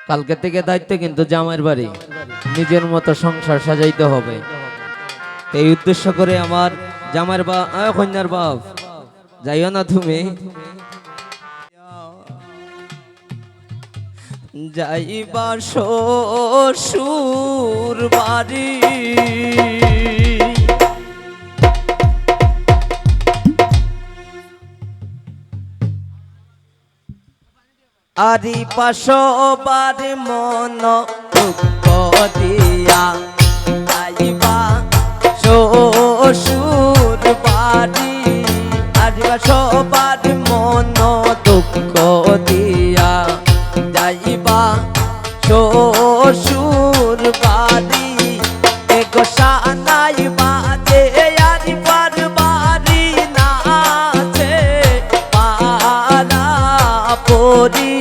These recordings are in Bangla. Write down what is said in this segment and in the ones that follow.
কালকে থেকে দায়িত্ব কিন্তু জামাইয়ের বাড়ি, নিজের মতো সংসার সাজাইতে হবে। এই উদ্দেশ্য করে আমার জামাইয়ের কন্যার বাপ, যাইও না তুমি, যাইবা শ্বশুর বাড়ি। আরি পাশবার মন দুঃখ দিয়া যাইবা শ্বশুর বাড়ি। আরি পাশবার মন দুঃখ দিয়া যাইবা শ্বশুর বাড়ি। এগো সানাই বাজে আরি পার বাড়ি নাচে পারা পরি।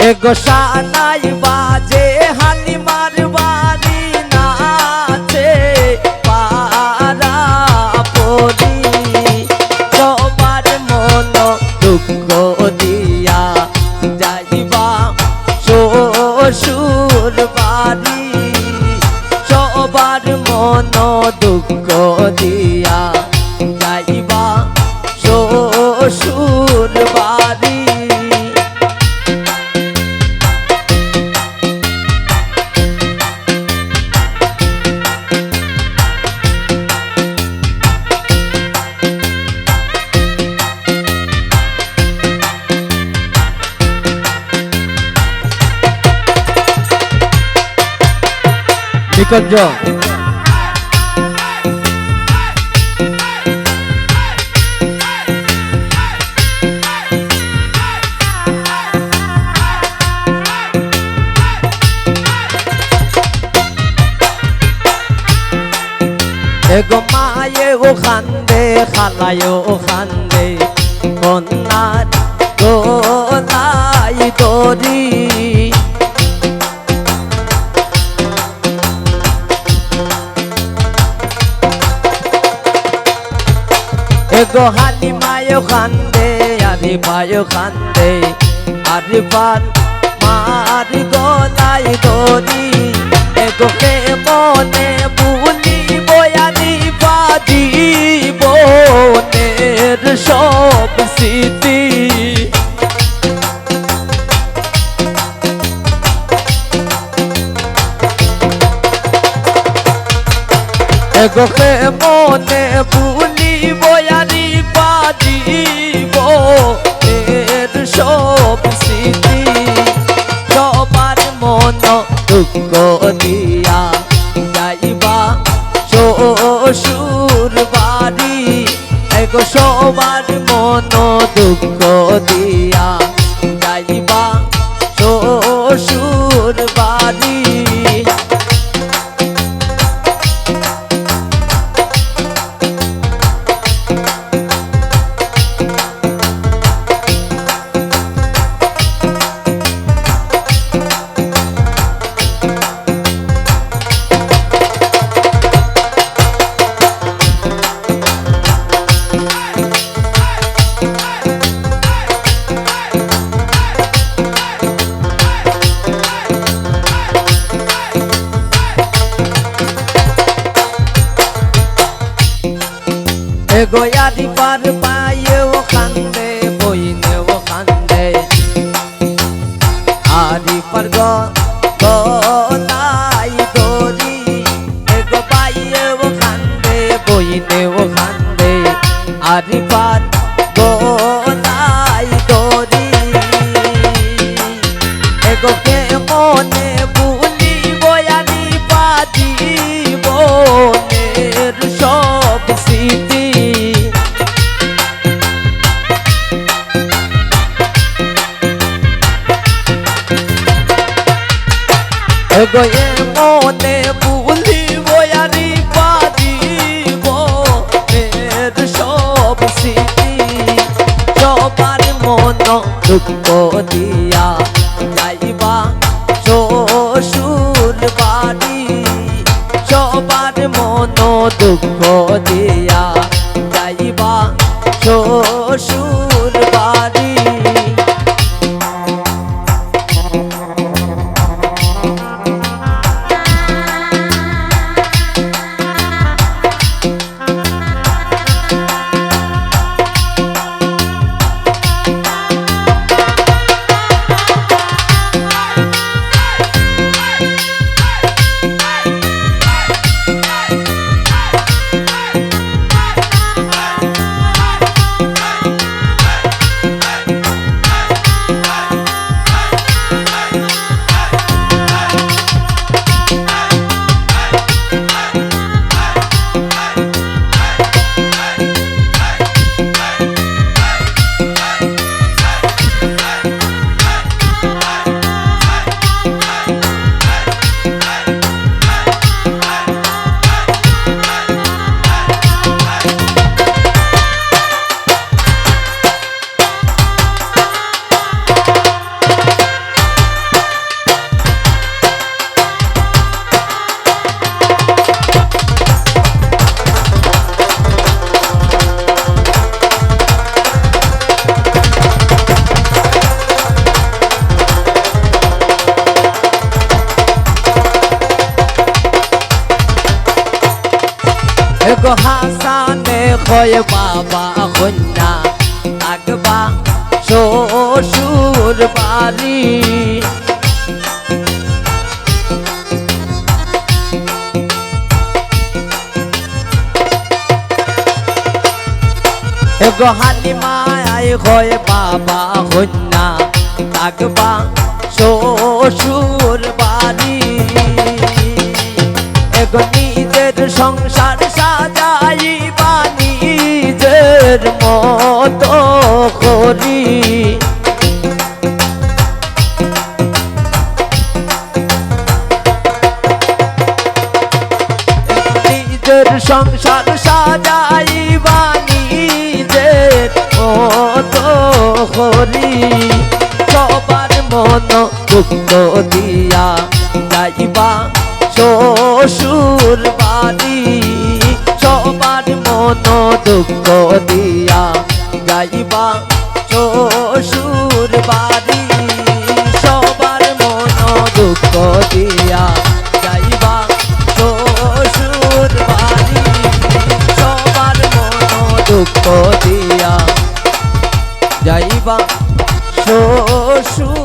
এগো সানাই বাজে হালিমার বাড়ি নাচে পারা পরি। সবার মন দুঃখ দিয়া যাইবা শ্বশুর বাড়ি। সবার মন দুঃখ দিয়া যাইবা শ্বশুর বাড়ি। নিকঞ্জ এগো মায়ে ও খান্দে খালায় ও খান্দে কন্যার গোলাই দরি। এগো হালিমায় খান্দে আরি পায় খান্দে আরি পার মার গলাই দরি। এগো কে মনে বুলি বয়ারি বাজি বনের সব স্মৃতি। এগো কে মনে বুলি বয়ারি বাজি বনের সব স্মৃতি। সবার মন দুঃখ দিয়া যাইবা শ্বশুর বাড়ি। এগো সবার মন দুঃখ দিয়া যাইবা শ্বশুর বাড়ি। এগো আরি পার পায়ে ও খান্দে বইনে ও খান্দে আরি পার গলাই দরি। এগো পায়ে ও খান্দে বইনে ও খান্দে আরি পার গলাই দরি। এগো কে মনে বুলি বয়ারি বাজি বনের সব স্মৃতি। এগো এ মনে বুলি বয়ারি বাজি বনের সব স্মৃতি। সবার মন দুঃখ দিয়া যাইবা শ্বশুর বাড়ি। সবার মন দুঃখ দিয়া যাইবা শ্বশুর বাড়ি। গো হাসানে কয় বাবা কন্যা থাকবা শ্বশুর বাড়ি। গো হালিমায় কয় বাবা কন্যা থাকবা শ্বশুর বাড়ি। নিজের সংসার সাজাইবা নিজের মতো করি। নিজের সংসার সাজাইবা নিজের মতো করি। সবার মন দুঃখ দিয়া যাইবা শ্বশুর বাড়ি। সবার মন দুঃখ দিয়া যাইবা শ্বশুর বাড়ি। সবার মন দুঃখ দিয়া যাইবা শ্বশুর বাড়ি। সবার মন দুঃখ দিয়া যাইবা শ্বশুর